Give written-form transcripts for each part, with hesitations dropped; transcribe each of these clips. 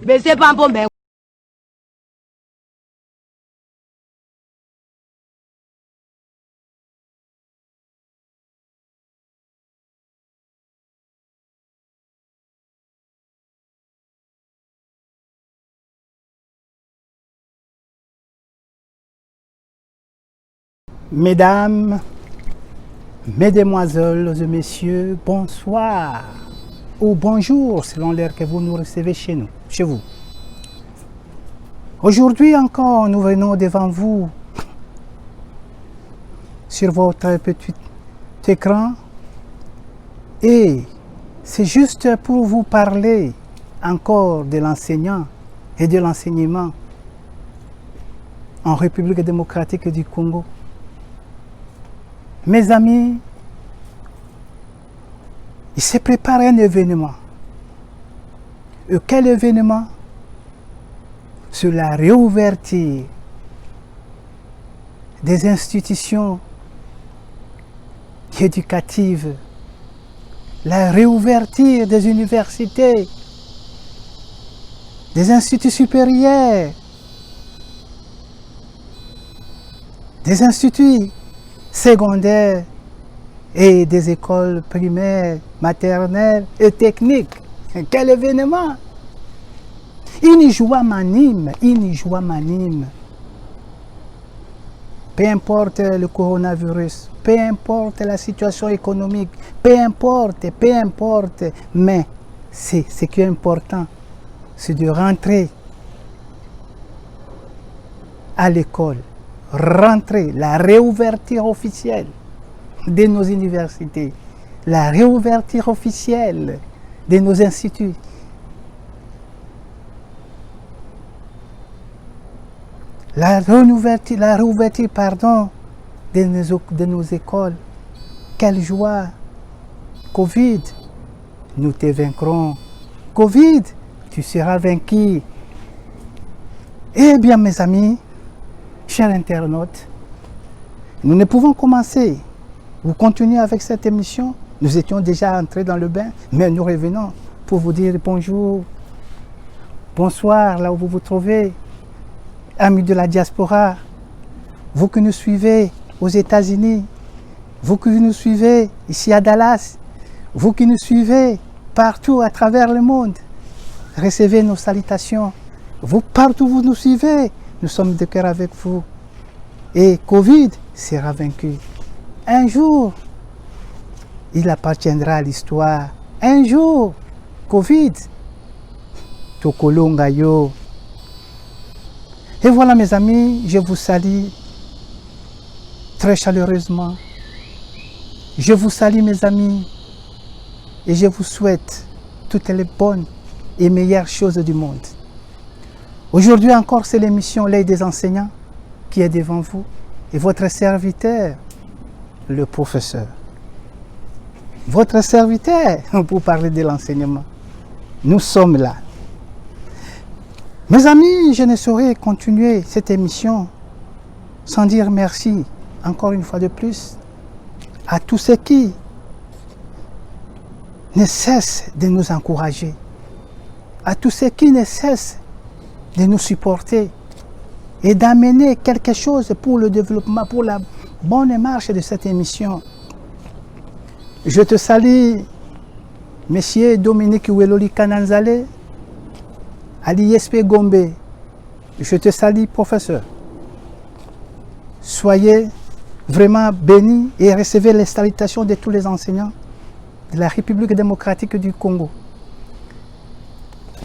Mais c'est pas un bon, ben. Mesdames, mesdemoiselles et messieurs, bonsoir ou bonjour selon l'heure que vous nous recevez chez vous. Aujourd'hui encore, nous venons devant vous sur votre petit écran et c'est juste pour vous parler encore de l'enseignant et de l'enseignement en République démocratique du Congo. Mes amis, il se prépare un événement. Et quel événement? Sur la réouverture des institutions éducatives, la réouverture des universités, des instituts supérieurs, des instituts secondaires et des écoles primaires, maternelles et techniques. Quel événement! Une joie m'anime, une joie m'anime. Peu importe le coronavirus, peu importe la situation économique, peu importe, mais ce qui est important, c'est de rentrer à l'école, rentrer, la réouverture officielle de nos universités, la réouverture officielle de nos instituts. La réouverture de nos écoles. Quelle joie! Covid, nous te vaincrons. Covid, tu seras vaincu. Eh bien, mes amis, chers internautes, nous ne pouvons commencer. Vous continuez avec cette émission. Nous étions déjà entrés dans le bain, mais nous revenons pour vous dire bonjour, bonsoir, là où vous vous trouvez. Amis de la diaspora, vous qui nous suivez aux États-Unis, vous qui nous suivez ici à Dallas, vous qui nous suivez partout à travers le monde, recevez nos salutations. Vous, partout où vous nous suivez, nous sommes de cœur avec vous. Et Covid sera vaincu. Un jour, il appartiendra à l'histoire. Un jour, Covid, Tokolongayo. Et voilà mes amis, je vous salue très chaleureusement. Je vous salue mes amis et je vous souhaite toutes les bonnes et meilleures choses du monde. Aujourd'hui encore, c'est l'émission L'œil des enseignants qui est devant vous et votre serviteur, le professeur. Votre serviteur pour parler de l'enseignement. Nous sommes là. Mes amis, je ne saurais continuer cette émission sans dire merci, encore une fois de plus, à tous ceux qui ne cessent de nous encourager, à tous ceux qui ne cessent de nous supporter et d'amener quelque chose pour le développement, pour la bonne marche de cette émission. Je te salue, Monsieur Dominique Weloli Kananzale, à l'ISP Gombe. Je te salue, professeur. Soyez vraiment bénis et recevez les salutations de tous les enseignants de la République démocratique du Congo.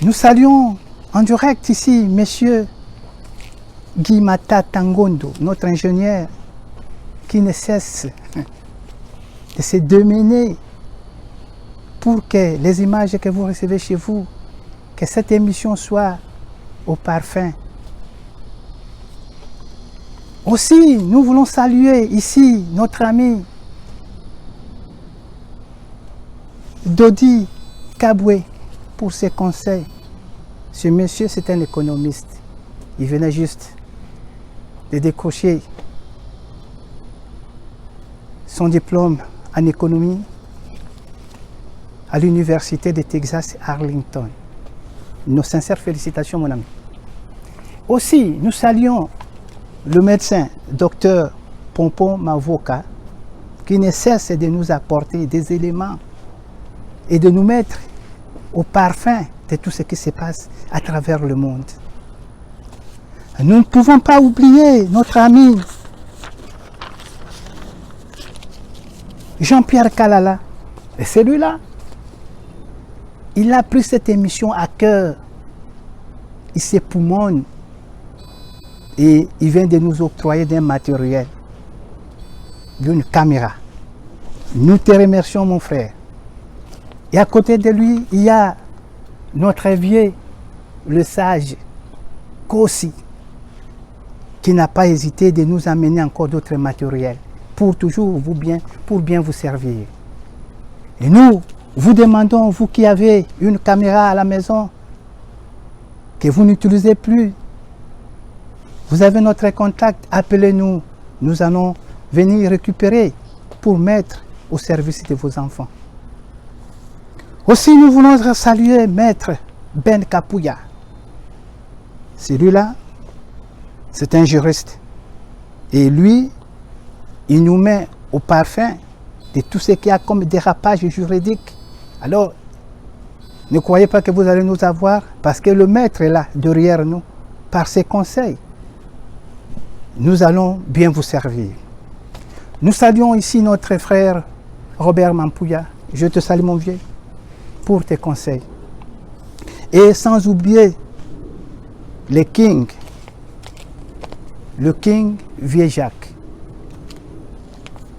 Nous saluons en direct ici, monsieur Guy Mata Tangondo, notre ingénieur, qui ne cesse de se démener pour que les images que vous recevez chez vous, que cette émission soit au parfum. Aussi, nous voulons saluer ici notre ami Dodi Kabwe pour ses conseils. Ce monsieur, c'est un économiste. Il venait juste de décrocher son diplôme en économie à l'université de Texas Arlington. Nos sincères félicitations, mon ami. Aussi, nous saluons le médecin, docteur Pompon Mavoka, qui ne cesse de nous apporter des éléments et de nous mettre au parfum de tout ce qui se passe à travers le monde. Nous ne pouvons pas oublier notre ami Jean-Pierre Kalala. Et celui-là, il a pris cette émission à cœur. Il s'époumonne et il vient de nous octroyer d'un matériel, d'une caméra. Nous te remercions, mon frère. Et à côté de lui, il y a notre vieux, le sage, Kossi, qui n'a pas hésité de nous amener encore d'autres matériels pour toujours pour bien vous servir. Et nous, vous demandons, vous qui avez une caméra à la maison, que vous n'utilisez plus, vous avez notre contact, appelez-nous, nous allons venir récupérer pour mettre au service de vos enfants. Aussi, nous voulons saluer Maître Ben Kapouya. Celui-là, c'est un juriste. Et lui, il nous met au parfum de tout ce qu'il y a comme dérapage juridique. Alors, ne croyez pas que vous allez nous avoir, parce que le maître est là, derrière nous, par ses conseils. Nous allons bien vous servir. Nous saluons ici notre frère Robert Mampouya. Je te salue, mon vieux, pour tes conseils. Et sans oublier le King Vieux Jacques.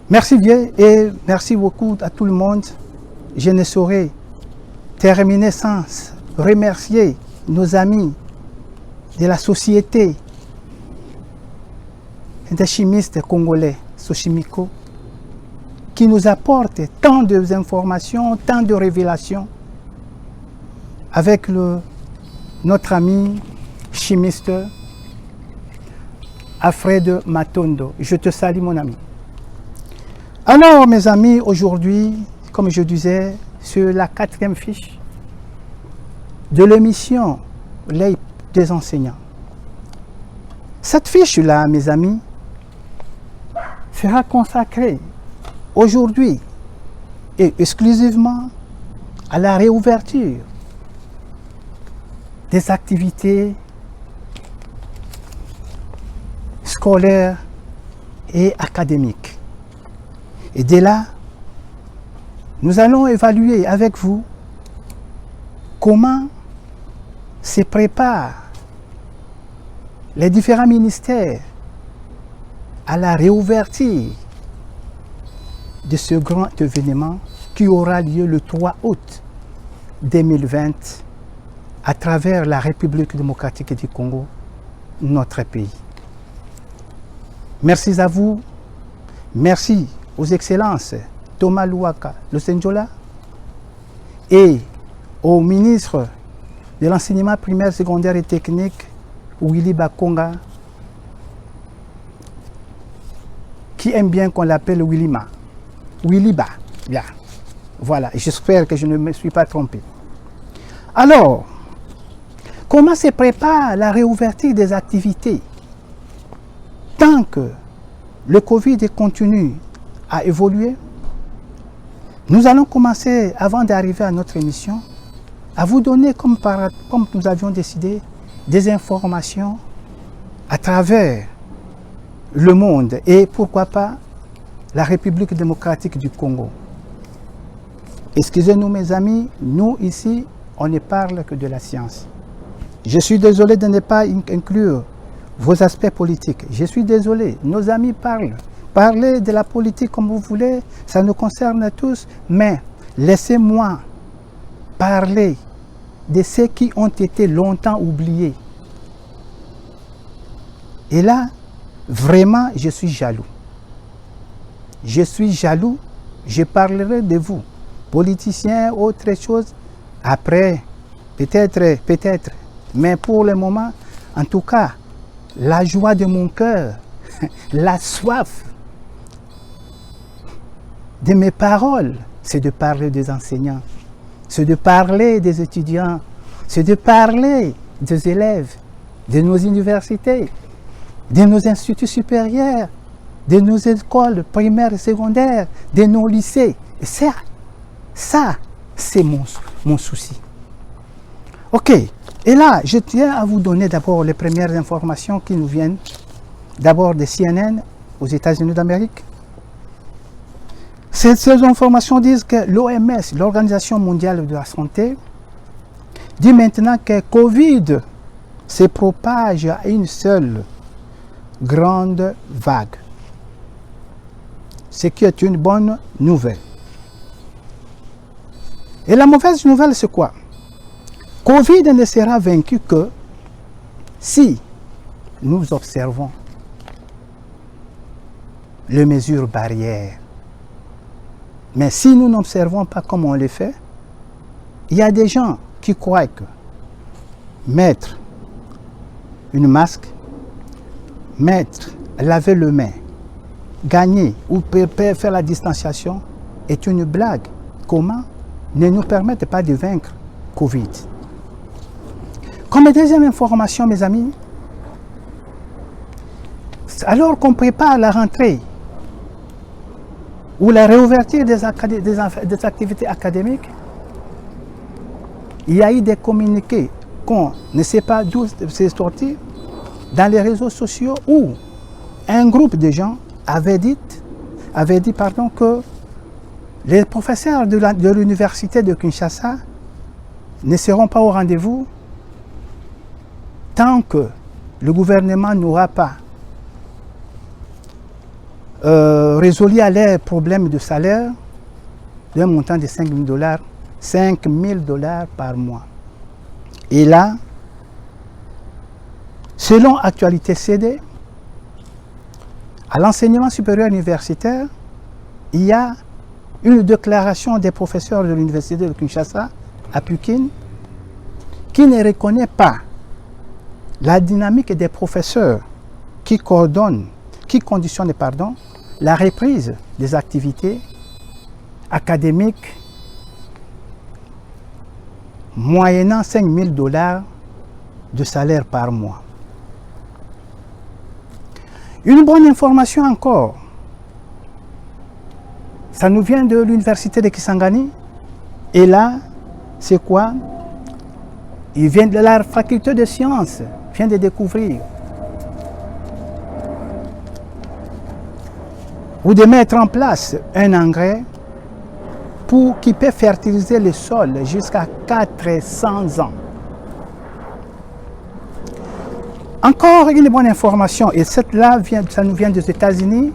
Merci vieux et merci beaucoup à tout le monde. Je ne saurais terminer sans remercier nos amis de la société des chimistes congolais, Sochimico, qui nous apportent tant d'informations, tant de révélations avec notre ami chimiste Alfred Matondo. Je te salue, mon ami. Alors, mes amis, aujourd'hui, comme je disais, sur la 4e fiche de l'émission L'œil des enseignants. Cette fiche-là, mes amis, sera consacrée aujourd'hui et exclusivement à la réouverture des activités scolaires et académiques. Et dès là, nous allons évaluer avec vous comment se préparent les différents ministères à la réouverture de ce grand événement qui aura lieu le 3 août 2020 à travers la République démocratique du Congo, notre pays. Merci à vous, merci aux excellences Thomas Louaka, le Senjola, et au ministre de l'enseignement primaire, secondaire et technique, Willy Bakonga, qui aime bien qu'on l'appelle Willima. Willyba, bien. Voilà, j'espère que je ne me suis pas trompé. Alors, comment se prépare la réouverture des activités? Tant que le Covid continue à évoluer, nous allons commencer, avant d'arriver à notre émission, à vous donner, comme nous avions décidé, des informations à travers le monde et pourquoi pas la République démocratique du Congo. Excusez-nous, mes amis, nous ici, on ne parle que de la science. Je suis désolé de ne pas inclure vos aspects politiques. Je suis désolé, nos amis parlent. Parlez de la politique comme vous voulez, ça nous concerne tous, mais laissez-moi parler de ceux qui ont été longtemps oubliés. Et là, vraiment, je suis jaloux. Je suis jaloux, je parlerai de vous, politiciens, autre chose, après, peut-être, mais pour le moment, en tout cas, la joie de mon cœur, la soif de mes paroles, c'est de parler des enseignants, c'est de parler des étudiants, c'est de parler des élèves, de nos universités, de nos instituts supérieurs, de nos écoles primaires et secondaires, de nos lycées. Et ça, c'est mon souci. Ok, et là, je tiens à vous donner d'abord les premières informations qui nous viennent d'abord de CNN aux États-Unis d'Amérique. Ces informations disent que l'OMS, l'Organisation mondiale de la santé, dit maintenant que Covid se propage à une seule grande vague. Ce qui est une bonne nouvelle. Et la mauvaise nouvelle, c'est quoi? Covid ne sera vaincu que si nous observons les mesures barrières. Mais si nous n'observons pas comme on les fait, il y a des gens qui croient que mettre une masque, laver les mains, gagner ou faire la distanciation est une blague. Comment? Ne nous permettent pas de vaincre Covid. Comme deuxième information, mes amis, alors qu'on prépare la rentrée ou la réouverture des activités académiques, il y a eu des communiqués qu'on ne sait pas d'où c'est sorti dans les réseaux sociaux où un groupe de gens avait dit que les professeurs de l'université de Kinshasa ne seront pas au rendez-vous tant que le gouvernement n'aura pas résolu leurs problèmes de salaire d'un montant de 5 000 $ par mois. Et là, selon Actualité CD, à l'enseignement supérieur universitaire, il y a une déclaration des professeurs de l'université de Kinshasa à Pékin qui ne reconnaît pas la dynamique des professeurs qui conditionnent la reprise des activités académiques moyennant 5 000 $ de salaire par mois. Une bonne information encore, ça nous vient de l'université de Kisangani, et là, c'est quoi? Il vient de la faculté de sciences, vient de découvrir ou de mettre en place un engrais qui peut fertiliser le sol jusqu'à 400 ans. Encore une bonne information, et cette-là, ça nous vient des États-Unis,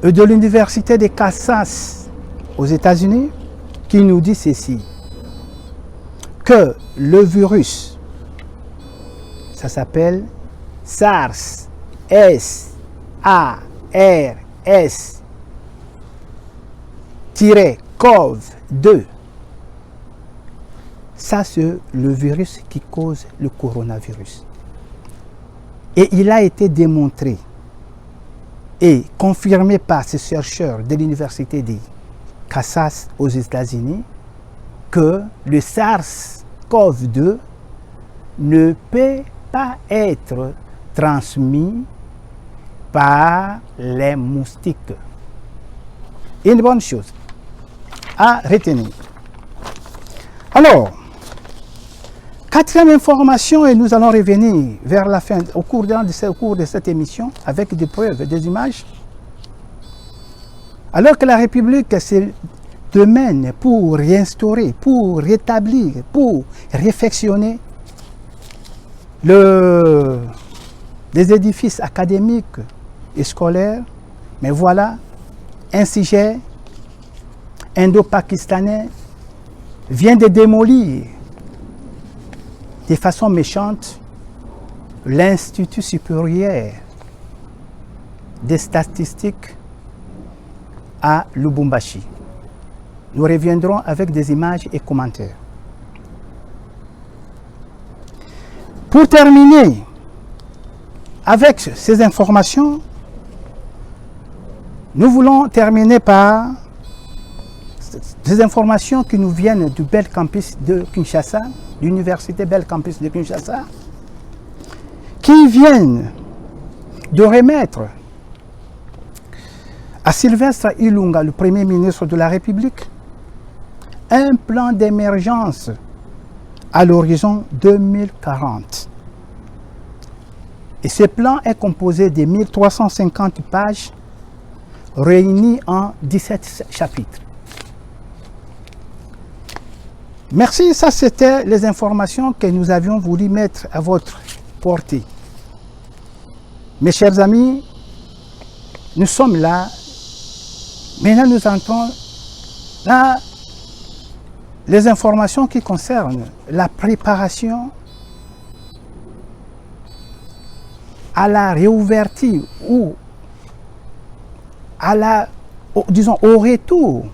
de l'université de Kansas aux États-Unis, qui nous dit ceci, que le virus, ça s'appelle SARS, SARS-CoV-2. Ça, c'est le virus qui cause le coronavirus. Et il a été démontré et confirmé par ces chercheurs de l'université de Kansas aux États-Unis que le SARS-CoV-2 ne peut pas être transmis par les moustiques. Une bonne chose à retenir. Alors, quatrième information, et nous allons revenir vers la fin, au cours de cette émission, avec des preuves et des images. Alors que la République se demène pour réinstaurer, pour rétablir, pour réfectionner les édifices académiques et scolaires, mais voilà, un sujet indo-pakistanais vient de démolir de façon méchante l'Institut supérieur des statistiques à Lubumbashi. Nous reviendrons avec des images et commentaires. Pour terminer avec ces informations, nous voulons terminer par des informations qui nous viennent du bel campus de Kinshasa, l'université Bel Campus de Kinshasa, qui viennent de remettre à Sylvestre Ilunga, le Premier ministre de la République, un plan d'émergence à l'horizon 2040. Et ce plan est composé de 1350 pages réunies en 17 chapitres. Merci, ça c'était les informations que nous avions voulu mettre à votre portée. Mes chers amis, nous sommes là. Maintenant, nous entrons dans les informations qui concernent la préparation à la réouverture ou disons, au retour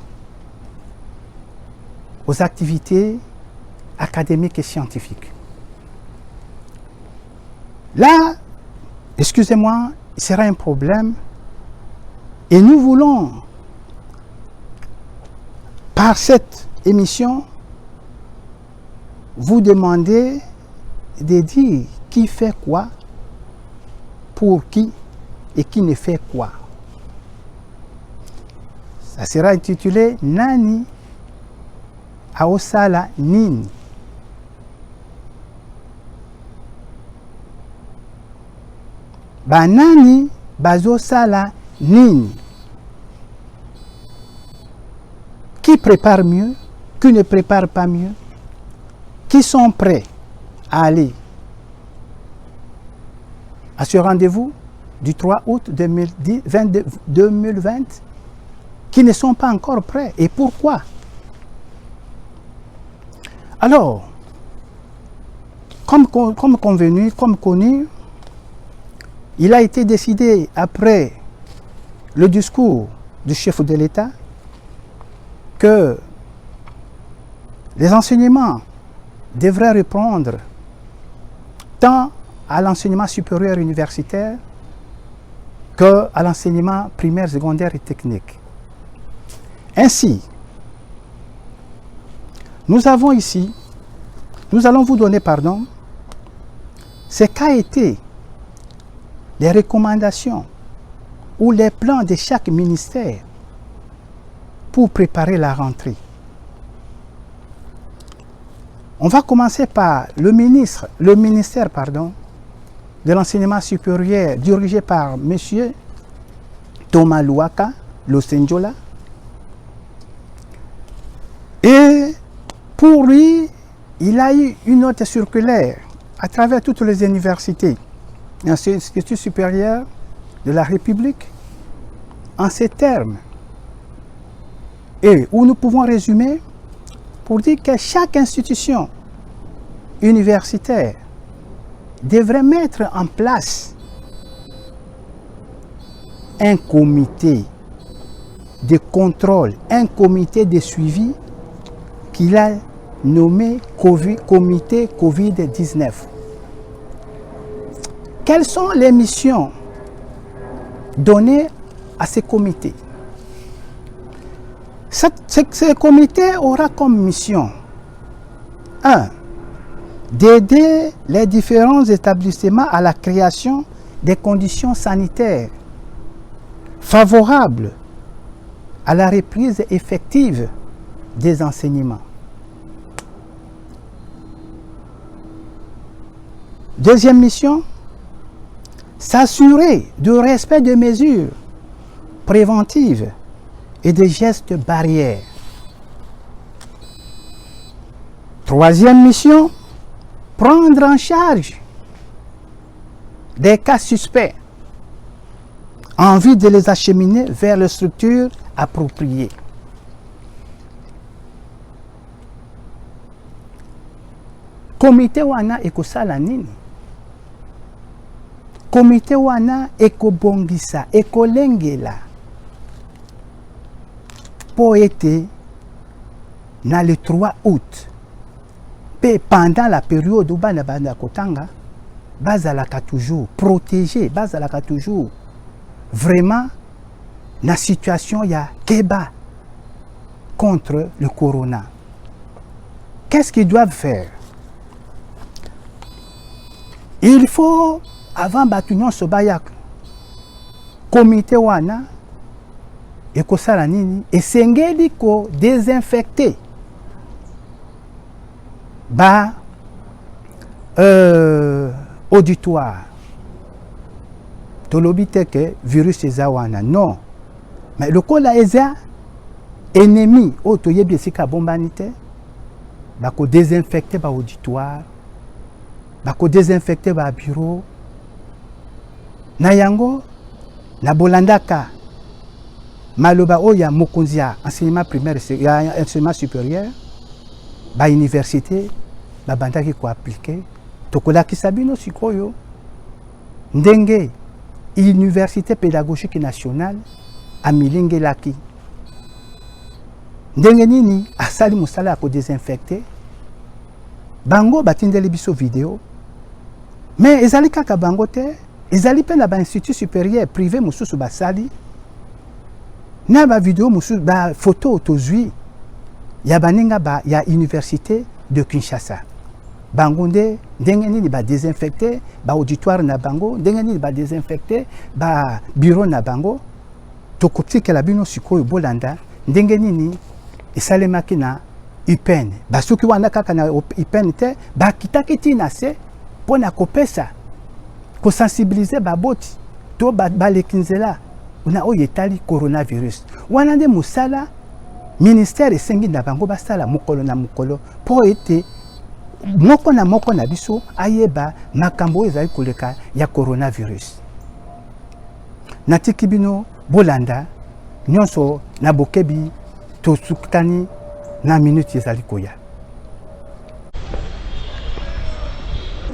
aux activités académiques et scientifiques. Là, excusez-moi, il sera un problème et nous voulons, par cette émission, vous demander de dire qui fait quoi, pour qui et qui ne fait quoi. Ça sera intitulé Nani Aosala Nini. Banani Bazosala Nini. Qui prépare mieux, qui ne prépare pas mieux, qui sont prêts à aller à ce rendez-vous du 3 août 2020, qui ne sont pas encore prêts. Et pourquoi? Alors, comme convenu, comme connu, il a été décidé après le discours du chef de l'État que les enseignements devraient reprendre tant à l'enseignement supérieur universitaire qu'à l'enseignement primaire, secondaire et technique. Ainsi, nous allons vous donner, ce qu'a été les recommandations ou les plans de chaque ministère pour préparer la rentrée. On va commencer par le ministère de l'enseignement supérieur dirigé par M. Thomas Louaka Losenjola. Et pour lui, il a eu une note circulaire à travers toutes les universités et instituts supérieurs de la République en ces termes, et où nous pouvons résumer pour dire que chaque institution universitaire devrait mettre en place un comité de contrôle, un comité de suivi qu'il a nommé comité Covid-19. Quelles sont les missions données à ces comités? Ce comité aura comme mission 1. D'aider les différents établissements à la création des conditions sanitaires favorables à la reprise effective des enseignements. Deuxième mission, s'assurer du respect des mesures préventives et des gestes barrières. Troisième mission, prendre en charge des cas suspects en vue de les acheminer vers les structures appropriées. Comité wana ekosala nini? Comité wana ekobongisa, ekolengela po ete na le 3 août pendant la période où bana kotanga bazalaka toujours protégé, bazalaka toujours vraiment na situation ya keba contre le corona. Qu'est-ce qu'ils doivent faire? Il faut, avant batunion ce bayak, comité wana, et ko sala nini, et sengeli ko désinfecter. Ba, auditoire. Tolobi que virus eza wana. Non. Mais le kola eza, ennemi, otoye biesika bombanite, bako désinfecter ba auditoire, bako désinfecter ba bureau. Na yango, na bolandaka, maloba oya mokonzia, enseignement primaire, enseignement supérieur, ba université, ba bandaki ko appliquer, tokola kisabino sikoyo, ndenge, Université pédagogique nationale, amilenge laki. Ndenge nini, asali musala ko désinfecter, bango batindeli biso vidéo, mais ezali kaka bango te, ezali pe na ba institut supérieur privé mususu basali, na ba vidéo mususu ba photo tozui, ya baninga ba ya université de Kinshasa. Bango nde ndenge nini ba désinfecter, ba auditoire na bango, ndenge nini ba désinfecter, ba bureau na bango, tokotika la bino sikoyo bolanda, ndenge nini esalemaki na UPEN. Basuki wana kaka na UPEN te, ba kitaki tina se pona kopesa, ko sensibiliser ba boti, to ba lekinzela, una oyetali coronavirus. Wana nde musala, ministère esengi na bango basala mukolo na mukolo, po ete moko na biso ayeba makambo ezali koleka ya coronavirus. Natiki bino bolanda nyonso na bokebi tosukutani na minute ezali koya.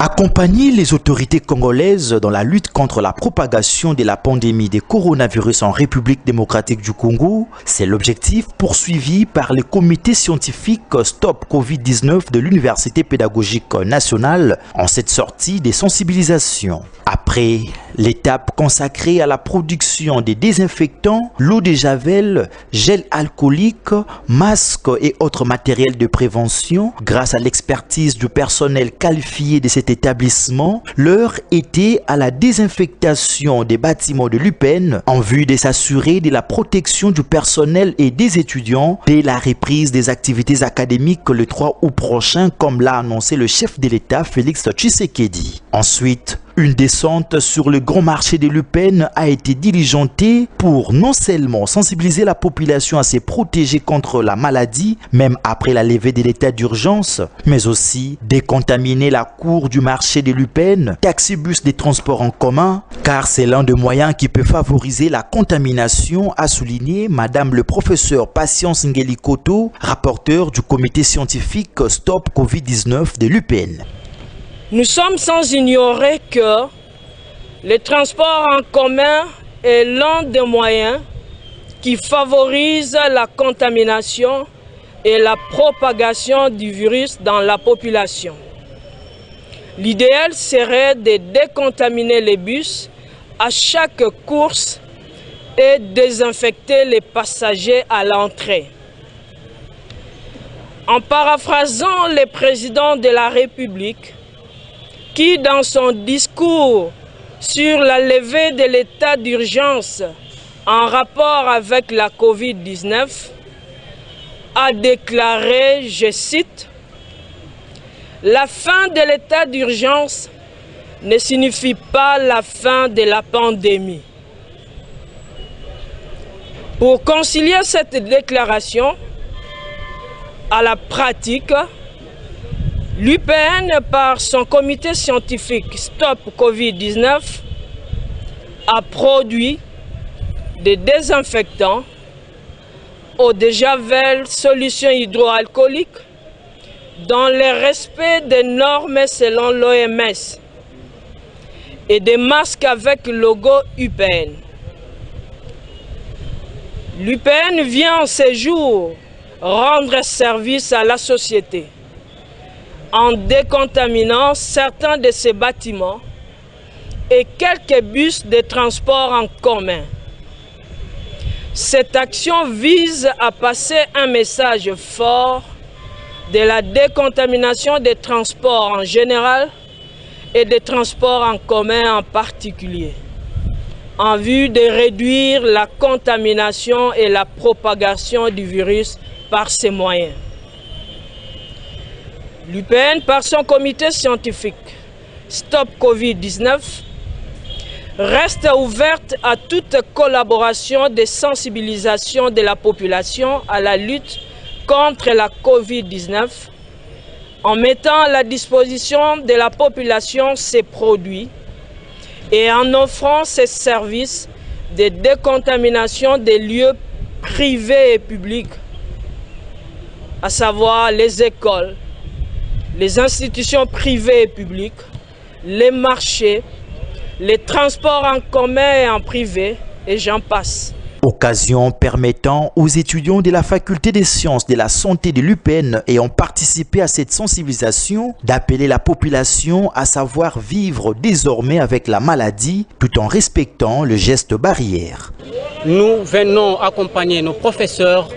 Accompagner les autorités congolaises dans la lutte contre la propagation de la pandémie de coronavirus en République démocratique du Congo, c'est l'objectif poursuivi par le comité scientifique Stop Covid-19 de l'Université pédagogique nationale en cette sortie des sensibilisations. Après l'étape consacrée à la production des désinfectants, l'eau de javel, gel alcoolique, masques et autres matériels de prévention, grâce à l'expertise du personnel qualifié de cet établissement, l'heure était à la désinfectation des bâtiments de l'UPEN en vue de s'assurer de la protection du personnel et des étudiants dès la reprise des activités académiques le 3 août prochain, comme l'a annoncé le chef de l'État Félix Tshisekedi. Ensuite, une descente sur le grand marché de l'UPEN a été diligentée pour non seulement sensibiliser la population à se protéger contre la maladie, même après la levée de l'état d'urgence, mais aussi décontaminer la cour du marché de l'UPEN, taxibus des transports en commun, car c'est l'un des moyens qui peut favoriser la contamination, a souligné Madame le professeur Patience Ngelikoto, rapporteur du comité scientifique Stop Covid-19 de l'UPEN. Nous sommes sans ignorer que le transport en commun est l'un des moyens qui favorise la contamination et la propagation du virus dans la population. L'idéal serait de décontaminer les bus à chaque course et désinfecter les passagers à l'entrée. En paraphrasant le président de la République, qui dans son discours sur la levée de l'état d'urgence en rapport avec la Covid-19 a déclaré, je cite, « La fin de l'état d'urgence ne signifie pas la fin de la pandémie ». Pour concilier cette déclaration à la pratique, l'UPN, par son comité scientifique Stop Covid-19, a produit des désinfectants, eau de javel, solutions hydroalcooliques, dans le respect des normes selon l'OMS, et des masques avec le logo UPN. L'UPN vient en ces jours rendre service à la société en décontaminant certains de ces bâtiments et quelques bus de transport en commun. Cette action vise à passer un message fort de la décontamination des transports en général et des transports en commun en particulier, en vue de réduire la contamination et la propagation du virus par ces moyens. L'UPN, par son comité scientifique Stop Covid-19, reste ouverte à toute collaboration de sensibilisation de la population à la lutte contre la Covid-19 en mettant à la disposition de la population ses produits et en offrant ses services de décontamination des lieux privés et publics, à savoir les écoles, les institutions privées et publiques, les marchés, les transports en commun et en privé, et j'en passe. Occasion permettant aux étudiants de la faculté des sciences de la santé de l'UPN ayant participé à cette sensibilisation d'appeler la population à savoir vivre désormais avec la maladie tout en respectant le geste barrière. Nous venons accompagner nos professeurs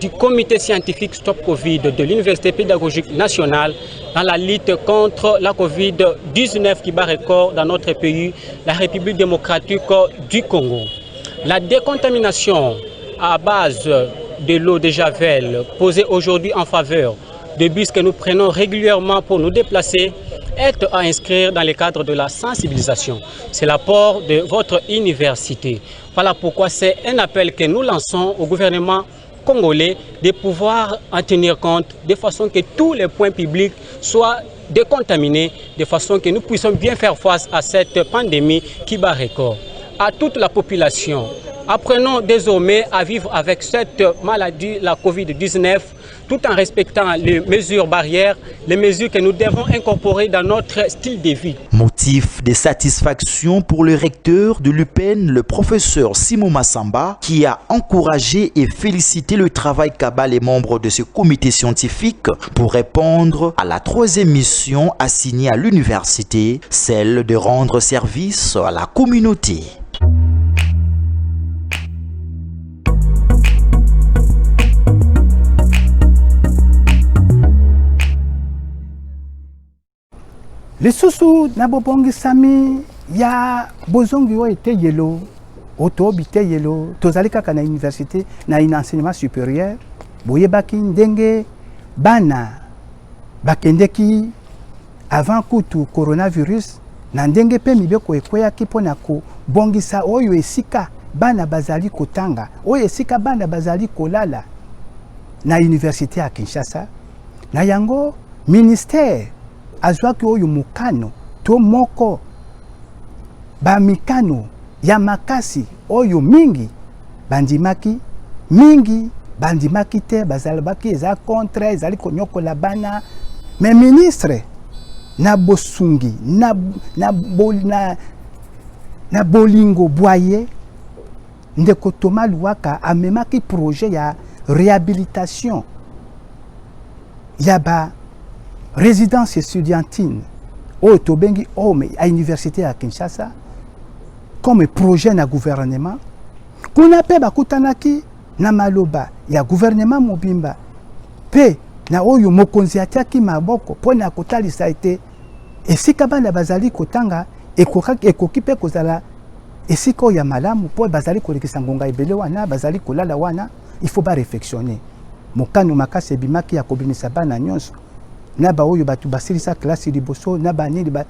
du comité scientifique Stop Covid de l'Université pédagogique nationale dans la lutte contre la Covid-19 qui bat record dans notre pays, la République démocratique du Congo. La décontamination à base de l'eau de Javel posée aujourd'hui en faveur de bus que nous prenons régulièrement pour nous déplacer est à inscrire dans le cadre de la sensibilisation. C'est l'apport de votre université. Voilà pourquoi c'est un appel que nous lançons au gouvernement congolais de pouvoir en tenir compte de façon que tous les points publics soient décontaminés, de façon que nous puissions bien faire face à cette pandémie qui bat record. À toute la population, apprenons désormais à vivre avec cette maladie, la Covid-19, tout en respectant les mesures barrières, les mesures que nous devons incorporer dans notre style de vie. Motif de satisfaction pour le recteur de l'UPN, le professeur Simon Massamba, qui a encouragé et félicité le travail qu'a les membres de ce comité scientifique pour répondre à la troisième mission assignée à l'université, celle de rendre service à la communauté. lisusu na bobongisami ya bozongi oyo eteyelo otobi teyelo tozali kaka na université na enseignement supérieur boyebaki ndenge bana bakendeki avant kutu coronavirus na ndenge pe mibeko ekweyaki mpona kobongisa oyo esika bana bazali kotanga oyo esika bana bazali kolala na université ya Kinshasa na yango ministère azwaki oyo mukano to moko ba mikano ya makasi oyo mingi bandimaki te bazalabaki eza contre ezali konyokola bana mais ministre na bosungi na bolingo boye ndeko Thomas Luwaka amemaki projet ya réhabilitation ya ba résidence estudiantine oyo tobengi ome à université ya Kinshasa comme projet na gouvernement kuna pe bakutanaki na maloba ya gouvernement mobimba pe na oyo mokonzi atiaki maboko mpona kotalisa ete esika bana bazali kotanga ekoki pe kozala esika oyo ya malamu mpo bazali kolekisa ngonga ebele wana bazali kolala wana il faut ba réflexionner mokano makasi ebimaki ya kobimisa bana nyonso na ba oyo batu basilisa klasi liboso na banini ba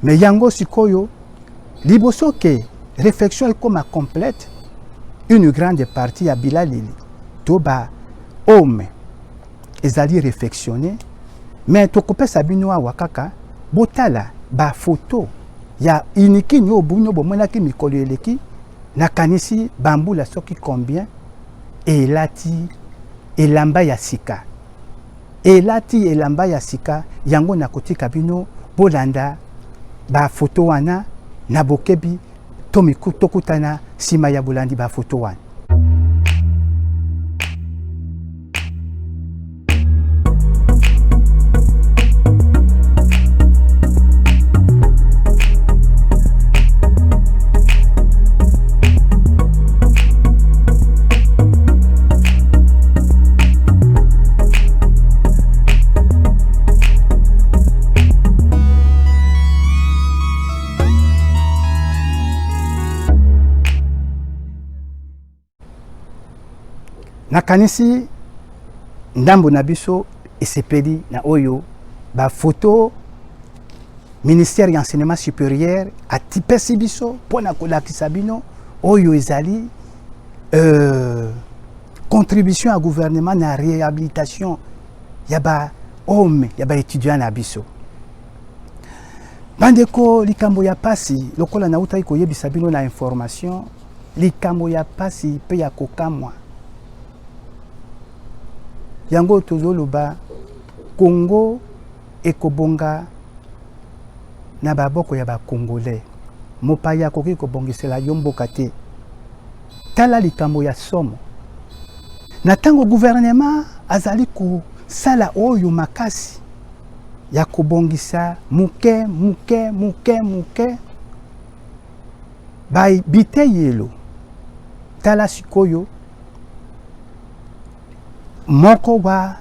mais yango sikoyo liboso ke réflexion ekoma complète une grande partie ya bilaleli to ba homme ezali réflexionner mais tokopesa bino awa kaka botala ba photo ya iniki nyo bunyo bomonaki mikolo eleki na kanisi bambula soki combien elati elamba ya sika elati elamba ya sika yango na kotika bino bolanda ba photo wana na bokebi tokutana sima ya bolandi ba photo wana. nakanisi ndambo na biso esepeli na oyo ba photo ministère de l'enseignement supérieur atipesi biso pona kolakisa bino oyo ezali contribution à gouvernement na réhabilitation ya ba homme ya ba étudiant na biso. Bandeko likambo ya pasi lokola na uta koyebisa bino na information likambo ya pasi pe ya kokamwa yango tozoloba Congo ekobonga na baboko ya ba Congolais mopaya koki kobongisela yomboka te tala likambo ya somo na tango gouvernement azali ko sala oyo makasi ya kobongisa muke bai bite yelo tala sikoyo moko wa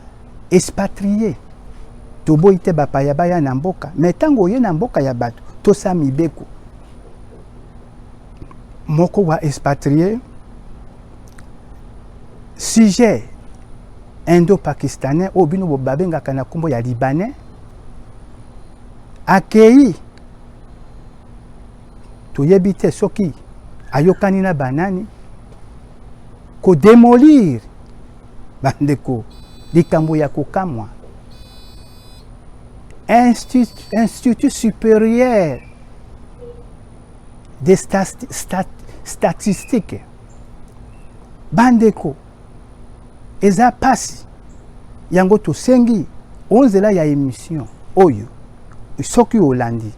expatrié tobo ite bapaya baya na mboka metango ye na mboka ya bato tosa mibeko moko wa expatrié sujet indo-pakistanais au bino bobabenga kana kombo ya libanais akei toyebi te soki ayokani na banani ko démolir bandeko likambo ya kokamwa institut supérieur des statistiques bandeko eza pasi yango tosengi onzela ya émission oyo soki olandi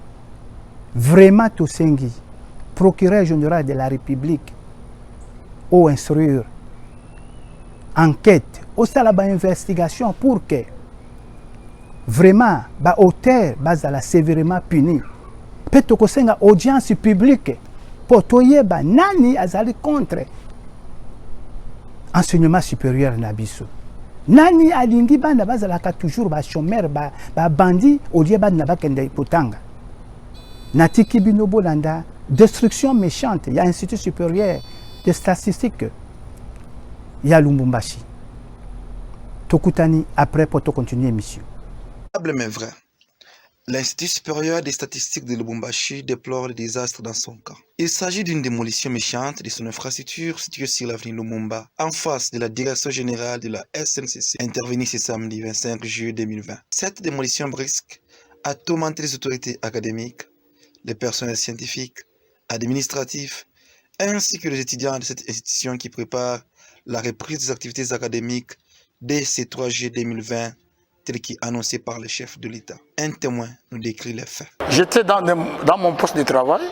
vraiment tosengi procureur général de la République au instruire enquête au sala ba investigation pour que vraiment ba auteur bazala sévèrement puni pe tokosenga audience publique po toyeba nani azali contre enseignement supérieur na biso nani alingi bana bazalaka toujours ba chômeur ba bandi olie bana bakende potanga natiki bino bolanda destruction méchante ya institut supérieur de statistique ya Lubumbashi tokutani après pour continuer émission mais vrai. L'Institut supérieur des statistiques de Lubumbashi déplore le désastre dans son cas. Il s'agit d'une démolition méchante de son infrastructure située sur l'avenue Lumumba, en face de la direction générale de la SNCC, intervenue ce samedi 25 juillet 2020. Cette démolition brusque a tourmenté les autorités académiques, les personnels scientifiques, administratifs, ainsi que les étudiants de cette institution qui préparent la reprise des activités académiques dès ce 3 juillet 2020, tel qui est annoncé par le chef de l'État. Un témoin nous décrit les faits. J'étais dans mon poste de travail,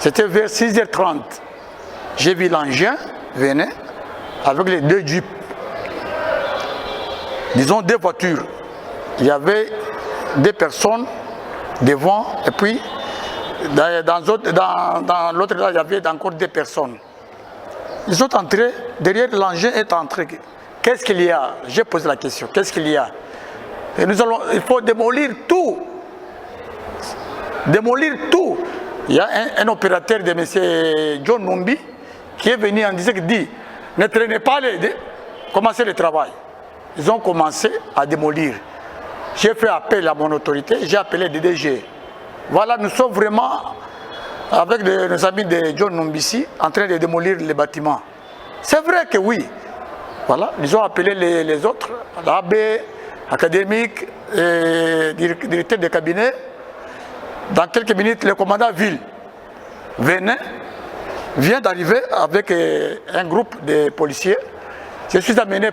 c'était vers 6h30. J'ai vu l'engin venir avec les 2 jeeps, disons 2 voitures. Il y avait 2 personnes devant et puis dans l'autre là, il y avait encore 2 personnes. Ils sont entrés, derrière l'engin est entré. Qu'est-ce qu'il y a? J'ai posé la question, qu'est-ce qu'il y a? Et il faut démolir tout. Démolir tout. Il y a un opérateur de M. John Numbi qui est venu en disant qu'il dit ne traînez pas commencez le travail. Ils ont commencé à démolir. J'ai fait appel à mon autorité, j'ai appelé des DG. Voilà, nous sommes vraiment avec nos amis de John Numbi ici en train de démolir les bâtiments. C'est vrai que oui. Voilà, ils ont appelé les autres, l'AB, académique, directeur de cabinet. Dans quelques minutes, le commandant ville vient d'arriver avec un groupe de policiers. Je suis amené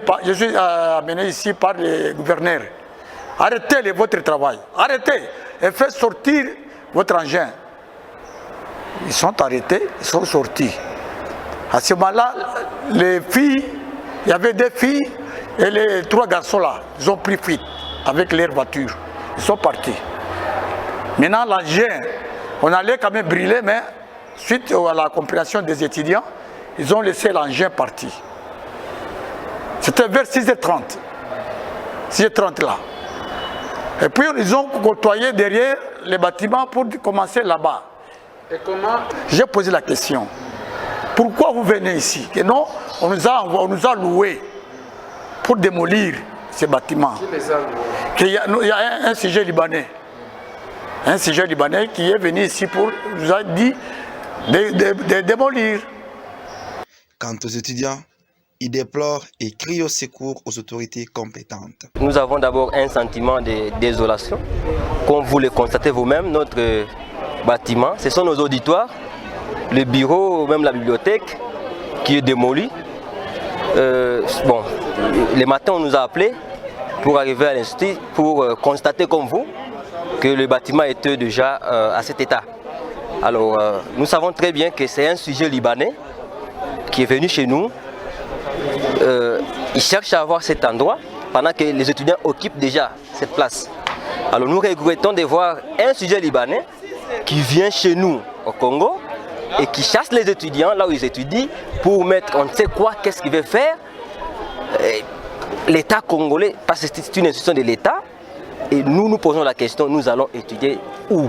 ici par le gouverneur. Arrêtez votre travail, arrêtez et faites sortir votre engin. Ils sont arrêtés, ils sont sortis. À ce moment-là, les filles, il y avait 2 filles et les 3 garçons là, ils ont pris fuite avec leur voiture. Ils sont partis. Maintenant, l'engin, on allait quand même brûler, mais suite à la compréhension des étudiants, ils ont laissé l'engin partir. C'était vers 6h30. 6h30 là. Et puis, ils ont côtoyé derrière les bâtiments pour commencer là-bas. Et comment? J'ai posé la question. Pourquoi vous venez ici? Que non, on nous a loué. pour démolir ces bâtiments. Il y a un sujet libanais. Un sujet libanais qui est venu ici pour nous a dit de démolir. Quant aux étudiants, ils déplorent et crient au secours aux autorités compétentes. Nous avons d'abord un sentiment de désolation. Comme vous le constatez vous-même, notre bâtiment, ce sont nos auditoires, le bureau, même la bibliothèque qui est démolie. Les matins on nous a appelés pour arriver à l'institut, pour constater comme vous que le bâtiment était déjà à cet état. Alors nous savons très bien que c'est un sujet libanais qui est venu chez nous. Ils cherchent à avoir cet endroit pendant que les étudiants occupent déjà cette place. Alors nous regrettons de voir un sujet libanais qui vient chez nous au Congo et qui chasse les étudiants là où ils étudient pour mettre on ne sait quoi, qu'est-ce qu'il veut faire. L'État congolais, parce que c'est une institution de l'État, et nous posons la question, nous allons étudier où?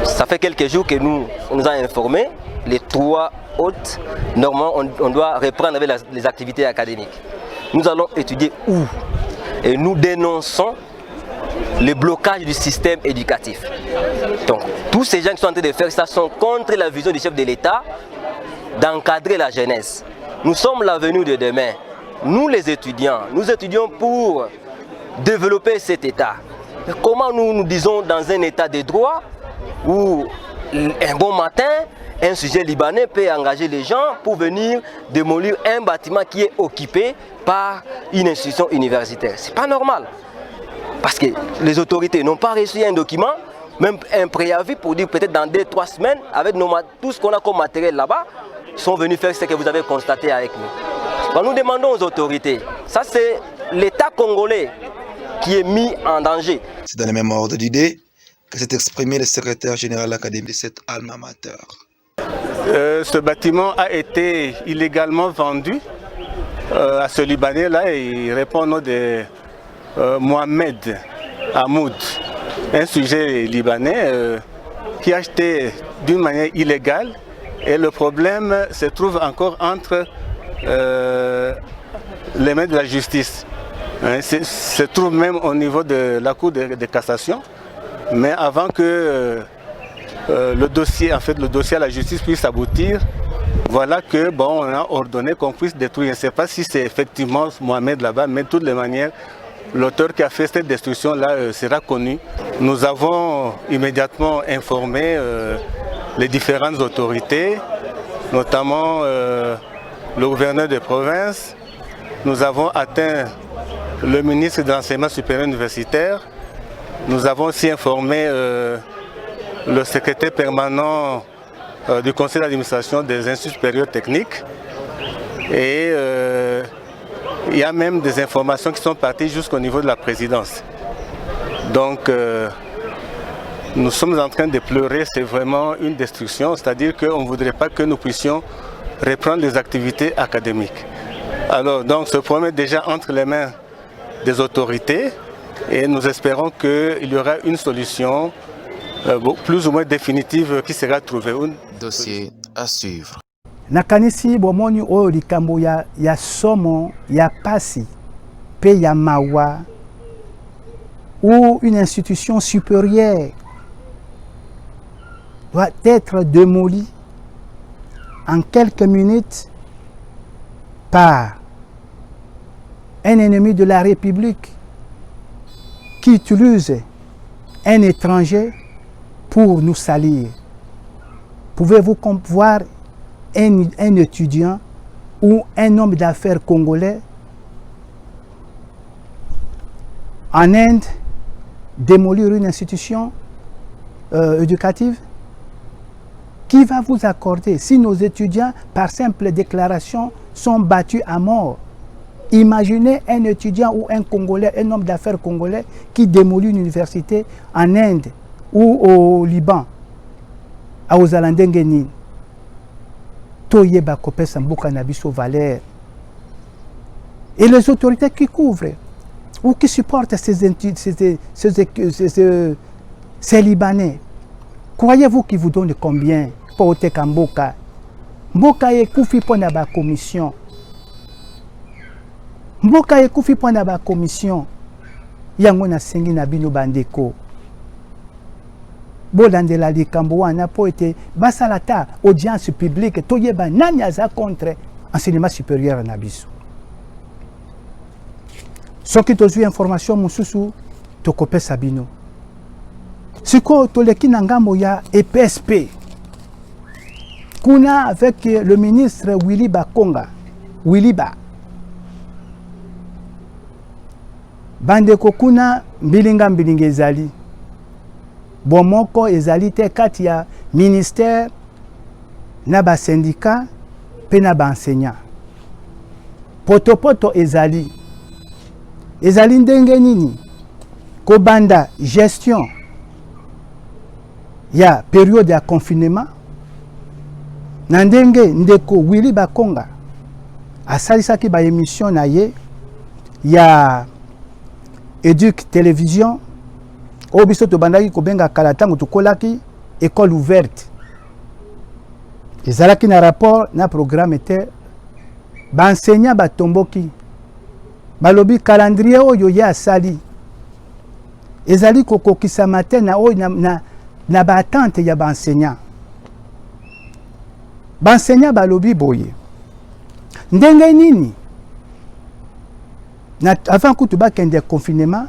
Ça fait quelques jours que on nous a informés, les 3 août, normalement on doit reprendre avec les activités académiques. Nous allons étudier où? Et nous dénonçons le blocage du système éducatif. Donc tous ces gens qui sont en train de faire ça sont contre la vision du chef de l'État d'encadrer la jeunesse. Nous sommes l'avenir de demain. Nous les étudiants, nous étudions pour développer cet État. Mais comment nous disons dans un État de droit où un bon matin, un sujet libanais peut engager les gens pour venir démolir un bâtiment qui est occupé par une institution universitaire? C'est pas normal. Parce que les autorités n'ont pas reçu un document, même un préavis pour dire peut-être dans 2-3 semaines, avec tout ce qu'on a comme matériel là-bas, ils sont venus faire ce que vous avez constaté avec nous. Alors nous demandons aux autorités, ça c'est l'État congolais qui est mis en danger. C'est dans le même ordre d'idée que s'est exprimé le secrétaire général académique de cette alma mater. Ce bâtiment a été illégalement vendu à ce Libanais-là et il répond au nom de Mohamed Hamoud, un sujet libanais qui a acheté d'une manière illégale. Et le problème se trouve encore entre les mains de la justice. Se trouve même au niveau de la Cour de cassation. Mais avant que le dossier à la justice puisse aboutir, voilà que on a ordonné qu'on puisse détruire. Je ne sais pas si c'est effectivement Mohamed là-bas, mais de toutes les manières, l'auteur qui a fait cette destruction-là sera connu. Nous avons immédiatement informé les différentes autorités, notamment le gouverneur de province. Nous avons atteint le ministre de l'Enseignement supérieur universitaire. Nous avons aussi informé le secrétaire permanent du conseil d'administration des instituts supérieurs techniques. Et il y a même des informations qui sont parties jusqu'au niveau de la présidence. Donc, nous sommes en train de pleurer, c'est vraiment une destruction, c'est-à-dire qu'on ne voudrait pas que nous puissions reprendre les activités académiques. Alors, donc, ce problème est déjà entre les mains des autorités et nous espérons qu'il y aura une solution plus ou moins définitive qui sera trouvée. Dossier à suivre. Nakanisi bomoni oyo likambo ya somo ya pasi pe ya mawa ou une institution supérieure doit être démolie en quelques minutes par un ennemi de la République qui utilise un étranger pour nous salir. Pouvez-vous voir un étudiant ou un homme d'affaires congolais en Inde démolir une institution éducative? Qui va vous accorder si nos étudiants, par simple déclaration, sont battus à mort? Imaginez un étudiant ou un Congolais, un homme d'affaires congolais qui démolit une université en Inde ou au Liban, à Ozalandengeni. Toyeba Kopesa Mboka Nabiso Valère. Et les autorités qui couvrent ou qui supportent ces Libanais, croyez-vous qu'ils vous donnent combien pour Oteka Mboka? Mboka est koufi pour la commission. Mboka ekufi pona ba commission. Yango na sengi na bino bandeko. Bolandela likambo wana po ete basalata audience publique toyeba nani aza contre enseignement supérieur na biso. Soki tozwi information mususu tokopesa bino. Siko toleki na ngambo ya EPSP. Kuna avec le ministre Willy Bakonga. Willyba. Bandeko kuna mbilinga ezali. Bomoko ezali te kati ya ministère na ba syndicat pe na ba enseignant. Poto ezali. Ezali ndenge nini? Kobanda gestion ya période ya confinement. Na ndenge ndeko Willy Bakonga asalisaki ba émission na ye ya Éduc Télévision obiso to bandaki ko benga kala tango to kolaki école ouverte. Ezalaki na rapport na programme était ba enseignant ba tomboki balobi calendrier oyo ya sali ezali kokokisa matin na oyo na ba attente ya ba enseignant. Ba enseignant balobi boye ndenge nini na avant kutu ba kende confinement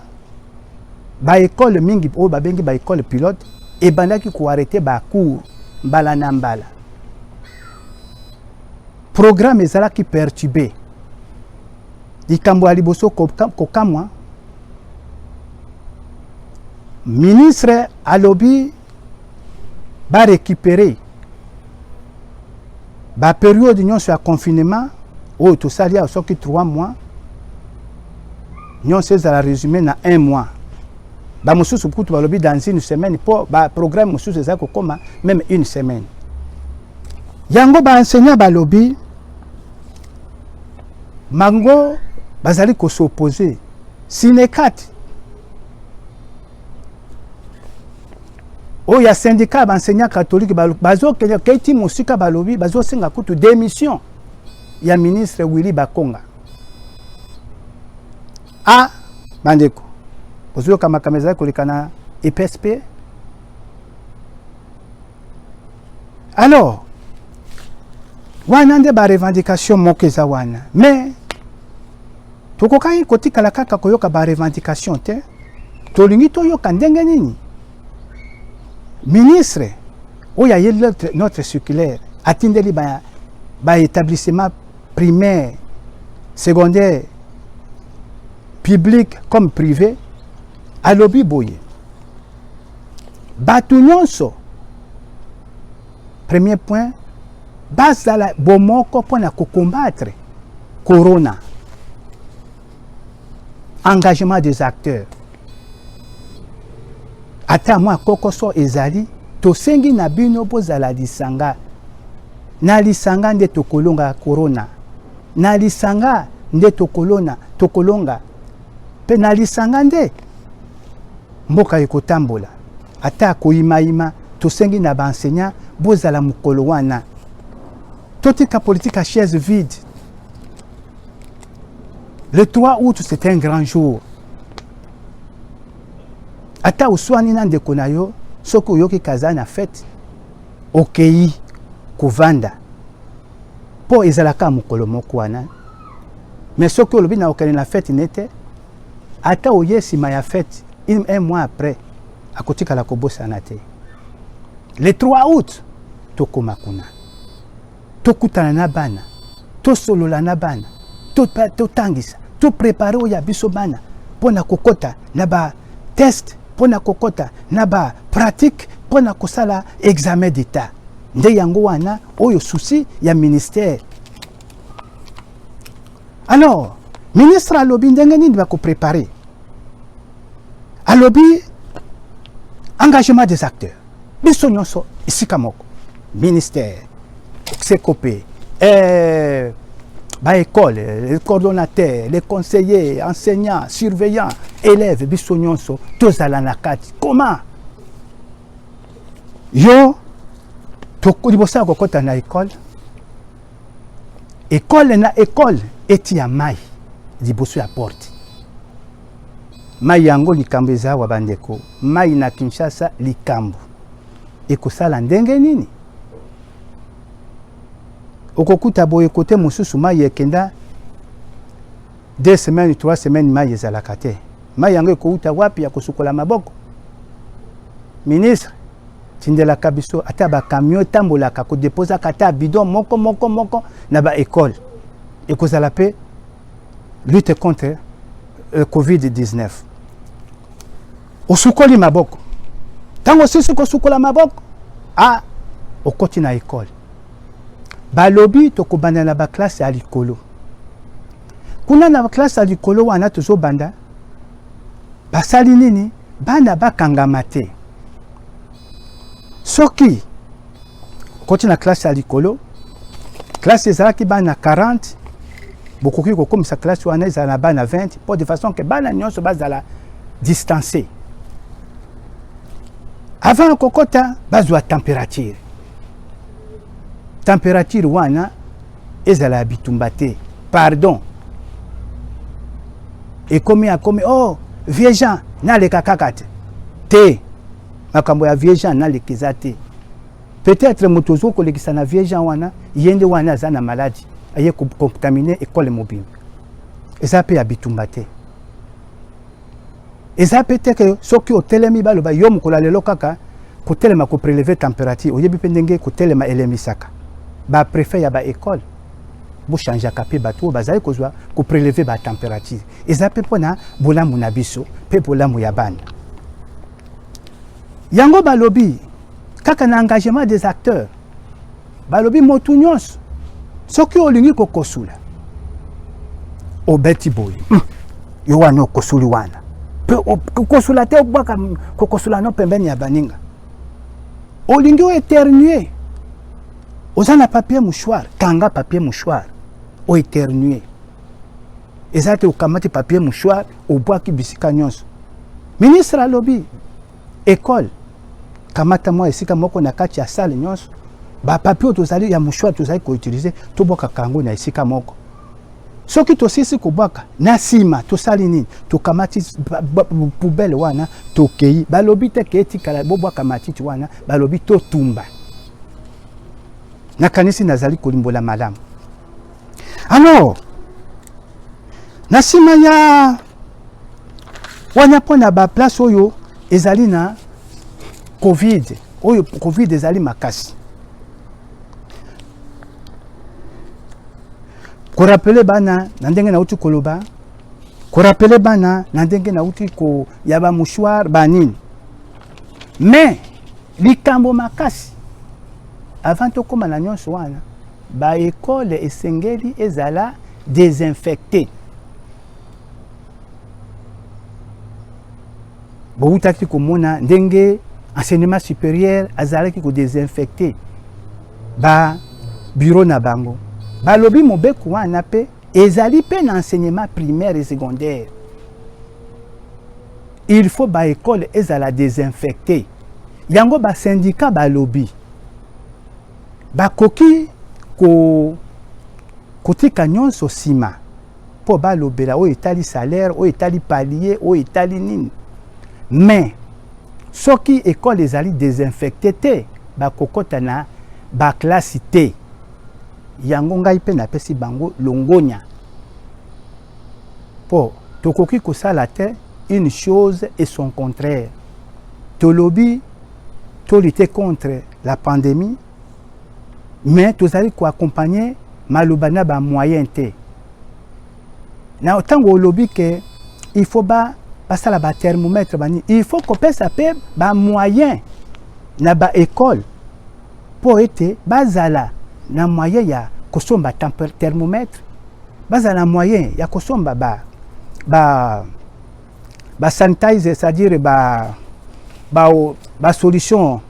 ba école mingi o ba bengi ba école pilote et bandaki ko arrêter ba cours mbala na mbala. Programme ezala ki perturbé. Likambo aliboso kokamwa ministre alobi ba récupérer ba période nyonso ya confinement o to salia soki 3 mois nyonso ezala résumé na 1 mois. Ba mususu kutu balobi dans une semaine pour ba programme mususu ezala kokoma même 1 semaine. Yango ba enseignant balobi mango bazali ko s'opposer sinekat o ya syndicat ba enseignant catholique bazo keti musika balobi bazo senga kutu démission ya ministre Willy Bakonga. Ah bandeko ozo kama kameza kolikana EPSP. Alors wana nde ba revendication mokeza wana mais tokokai kotikala kaka koyoka ba revendication te tolingi toyoka ndenge nini ministre oya yele notre circulaire atindeli ba établissement primaire secondaire public comme privé alobi boye batu nyonso premier point bazala bomoko pona ko combattre corona. Engagement des acteurs. Ata moi kokoso ezali to sengi na bino bozala lisanga. Na lisanga nde tokolonga corona. Na lisanga nde tokolonga. Pe na lisanga nde mboka ekotambola. Ata koyimaima to sengi na ba enseignant bozala mukolo wana. Totika politique à chaise vide. Le 3 août, c'était un grand jour. Ata uswani na ndeko na yo, soko yoki kaza na fête, okei kovanda. Po ezalaka mukolo moko wana. Mais soko olobi na okene na fête nete, ata oyesi ma ya fête, un mois après, akotika la kobosa na te. Le 3 août, tokoma kuna. Tokutana na bana, tosolola na bana, totangisa, to préparer oya biso bana, pona kokota na ba test, pona kokota na ba pratique, pona kosala examen d'état. Nde yango wana oyo souci ya ministère. Alors, ministre alobi ndenge nini ba ko préparer. Alobi engagement des acteurs. Biso nyonso isika moko. Ministère CECOPE, école, les coordonnateurs, les conseillers, enseignants, surveillants, élèves, bisonyonso, tous à la nakati. Comment? Yo, tokolibosa kokota na école. École na école eti ya mai. liboso ya porte. Mai yango likambo eza wa bandeko, mai na Kinshasa likambo ekosala ndenge nini? Okokuta boye kote mosusu mai ekenda 2 semaines 3 semaines mai ezalaka te. Mai yango ekouta wapi ya kosukola maboko? Ministre tindelaka biso ata ba camion tambolaka ko déposa kata bidon moko na ba école. Ekozala pe lutte contre Covid-19. Osukoli maboko. Tango sisi kosukola maboko, okoti na école. Balobi tokobanda na ba classe ya likolo. Kuna na ba classe ya likolo wana tozobanda basali nini? Bana bakangama te. Soki koti na classe ya likolo, classe ezalaki bana 40, bokoki kokomisa classe wana ezala na bana 20, pour de façon que bana nyonso bazala distancé. Avant kokota bazwa température. Température wana ezala bitumba te. Pardon. Et komi oh vieux Jean na le kakakate. Te. Makambo ya vieux Jean na le kezate. Peut-être motozo ko lekisa na vieux Jean wana yende wana za na maladie. Aye contaminer école mobile. Eza pe ya bitumba te. Eza peut-être que soki otelemi baloba yo mukola lelo kaka ko telema ko prélever température oyebi pe ndenge ko telema elemisaka. Ba préfet ya ba école bo changer kapé bato bazali kozwa ko prélever ba température. Eza pe pona bolamu na biso pe bolamu ya bana. Yango balobi kaka na engagement des acteurs. Balobi motu nyonso soki olingi ko kosula obeti boy. Yo wana kosuli wana. Pe kosula te obaka kokosula no pembeni ya baninga. Olingi o éternuer. Ozana papier mouchoir, kanga papier mouchoir. O éternuer. Ezate okamati papier mouchoir, obwaki bisika nyonso. Ministre alobi école kamata moi esika moko na kati ya salle nyonso. Ba papier tozali ya mouchoir tozali ko utiliser to boka kango na esika moko. Soki tosisi kobwaka na sima tosali nini tokamati poubelle wana tokei balobi te keti kala bobwaka matiti wana balobi to tumba na kanisi nazali kolimbola malamu. Alors na sima ya wana pona ba place oyo ezali na Covid ezali makasi. Ko rappeler bana na ndenge na uti koloba, ko rappeler bana na ndenge na uti ko yaba mouchoir banini. Mais likambo makasi avant to koma na nyonso wana ba école esengeli ezala désinfecté. Bo utaki komona ndenge enseignement supérieur azalaki ko désinfecté ba bureau na bango. Balobi mobeku wana pe ezali pe na enseignement primaire et secondaire. Il faut ba école ezala désinfecté. Yango ba syndicat balobi. Ba koki ko kotika nyonso sima. Po balobela o etali salaire, o etali palier, o etali nini. Mais soki école ezali désinfecté te, ba kokota na ba classe te. Yango ngai pe na pesi bango longonya. Po tokoki kosala te une chose et son contraire. Tolobi to lutter contre la pandémie, mais tozali ko accompagner malobana ba moyen te. Na otango lobi ke il faut ba pasala ba thermomètre bani, il faut ko pesa pe ba moyen na ba école po ete bazala na moyen ya kosomba thermomètre, bazala moyen ya kosomba ba sanitizer, c'est-à-dire ba solution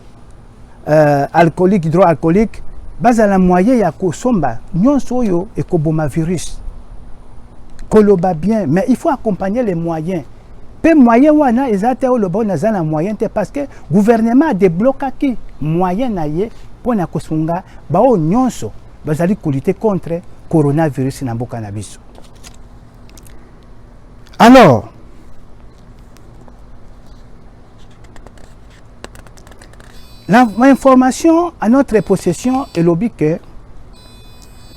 alcoolique, hydroalcoolique, bazala moyen ya kosomba nyonso oyo ekoboma virus. Koloba bien, mais il faut accompagner les moyens. Pe moyen wana ezate o lobo na zana moyen te parce que gouvernement débloquaki moyen na ye pona kosunga ba o nyonso bazali lutter contre coronavirus na mboka na biso. Alors, l'information à notre possession est lobby que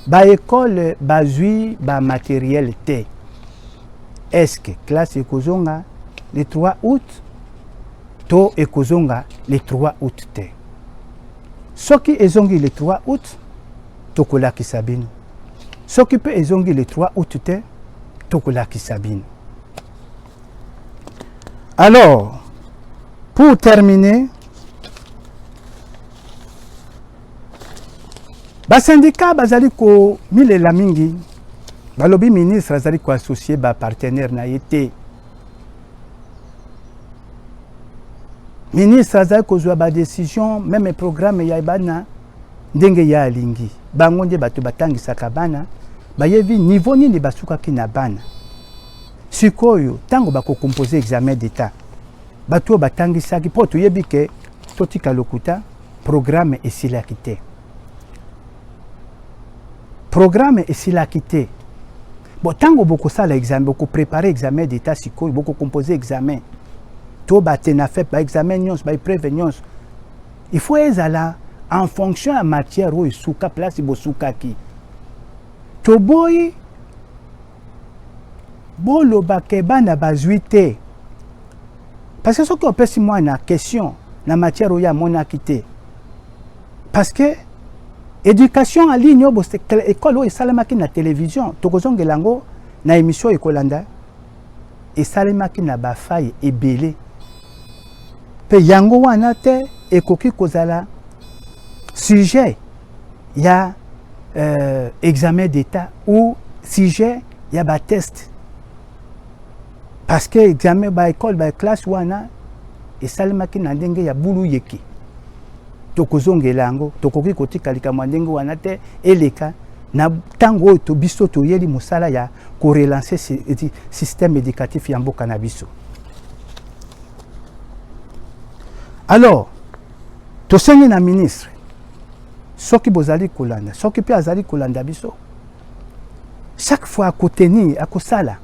ba école bazui ba matériel T. Est-ce que classe ekozonga le 3 août to ekozonga le 3 août T. Ce qui ezongi le 3 août tokola kisabino. Ce qui peut ezongi le 3 août T tokola kisabino. Alors, pour terminer, ba syndicat bazali ko milela mingi balobi ministre azali ko associé ba partenaire na yete ministre azali ko zwa ba décision même programme ya bana ndenge ya alingi bango nde bato batangisaka bana bayebi niveau nini basukaki na bana sikoyo tango bako composer examen d'état bato batangisaki po toyebi ke totika lokuta programme esilaki te. Programme et s'il a quitté. Bon, tant que beaucoup ça l'examen, beaucoup préparer examen d'état siko, beaucoup composer examen. Tout batten a fait par examen nyons, par prévenance. Il faut ezala en fonction de matière où il souka place il souka qui. To boy bolo bakeba na bazuité. Parce que ce qu'on peut si moi na question na matière où il y a mon quitté. Parce que éducation en ligne, l'école où il salamaki na télévision, tokozonge lango na émission ekolanda, et salamaki na bafaille et belé. Pe yango wana te ekoki kozala sujet ya examen d'état ou sujet ya ba test. Parce que examen ba école ba classe wana et salamaki na ndenge ya bulu yeki. Tokozonge lango tokoki kotika likamwa ndenge wana te eleka na tango to biso to yeli musala ya ko relancer système éducatif ya mboka na biso. Alors to sengi na ministre soki bozali kolanda soki pe azali kolanda biso chaque fois à kotenir akosala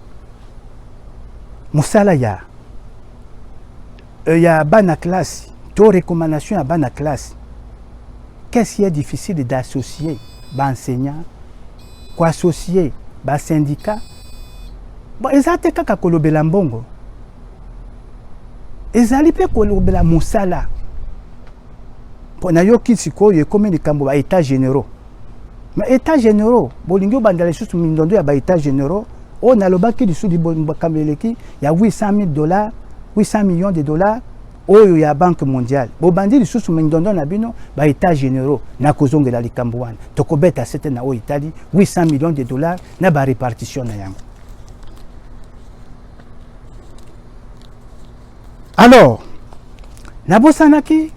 musala ya bana classe to recommandation à bana classe. Qu'est-ce qui est difficile d'associer les enseignants, associer les syndicats? Bon, ils ont été kolobela mbongo. Ils ont été kolobela musala. Pour nayoki sikoyo comme les kambo ba états généraux. Mais états généraux, bolingo bandala sous mindondo ya ba états généraux, on a lobaki du sous di kambeleki, il y a $800,000, 800 millions de dollars. Oyo ya banque mondiale bobandi lisusu mindondo na bino ba états généraux na kozongela likambo wana tokobeta sete na o Italie $800 millions na ba répartition na yango. Alors na bosanaki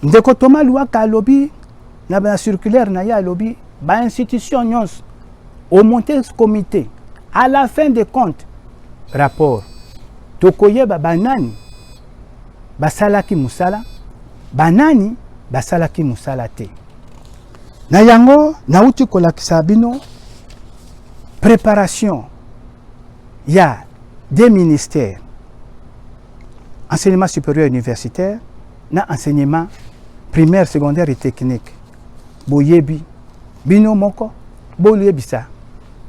ndeko Thomas Luaka lobby na ba circulaire na ya lobby ba institution nyons au monter ce comité à la fin des comptes rapport tokoyeba banani basalaki musala banani basalaki musala te na yango nauti kolakisa bino préparation ya des ministères enseignement supérieur universitaire na enseignement primaire secondaire et technique boyebi bino moko boluyebisa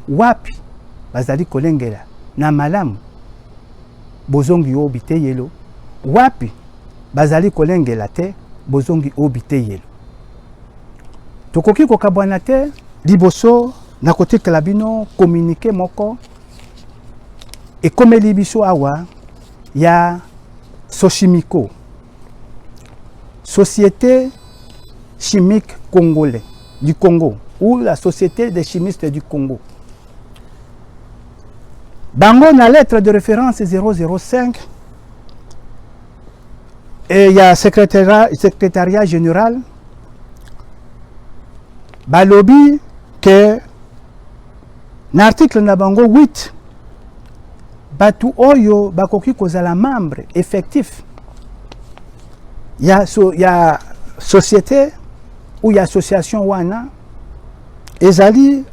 wapi bazali kolengela na malamu bozongi obite yelo wapi bazali kolengela te bozongi obite yelo tokoki kokabwana te liboso na kotikela bino communiqué moko ekomeli biso awa ya Sochimico, Société chimique congolais du Congo, ou la Société des chimistes du Congo. Bango na lettre de référence 005 et il y a secrétariat général balobi que l'article na bango 8 batu oyo bakoki kozala membre effectif ya société ou ya association wana ezali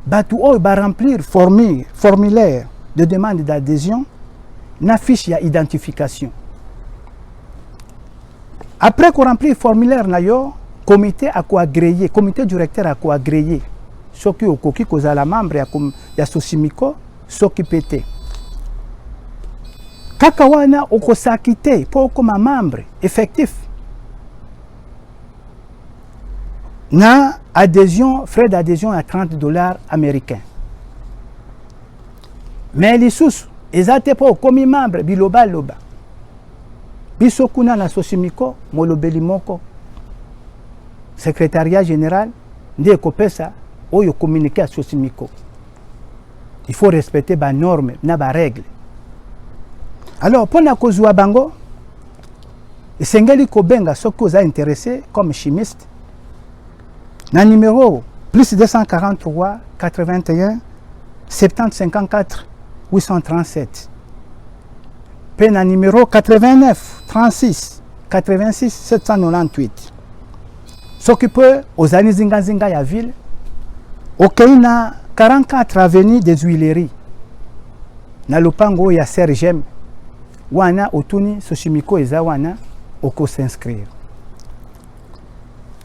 batu oyo ba remplir formulaire de demande d'adhésion, na fiche ya identification. Après qu'on remplit le formulaire, le comité a agréé, comité directeur a agréé. Ce qui est coquille cause à la membre, il y a Sosimiko, ce qui pété. Kakawana oko sakite pour comme membre effectif. Na adhésion, frais d'adhésion à $30 américains. Mais les sous, ils étaient pas comme membre biloba loba. Bisokuna na Sosimiko, molobeli moko. Secrétariat général, ndé kopesa, oyo communiquer à Sosimiko. Il faut respecter les normes, les règles. Alors, pour la cause de Bango, Sengeli Kobenga, ceux qui sont intéressés comme chimiste, dans le numéro plus 243 81 70 54 837. Puis dans le numéro 89 36 86 798. Ceux qui peuvent, aux années Zinga ya ville, au Keina 44 avenue des Huileries, dans le Pango, il y a Sergem. Wana otuni Sosimiko eza wana oko s'inscrire.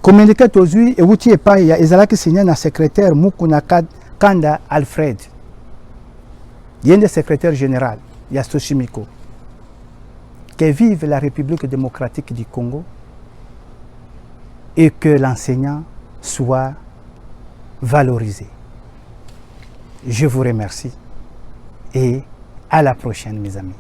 Communiqué tozui et outi epa ya ezalaki signé na secrétaire Mukuna Kanda Alfred. Yende secrétaire général ya Sosimiko. Que vive la République démocratique du Congo et que l'enseignant soit valorisé. Je vous remercie et à la prochaine mes amis.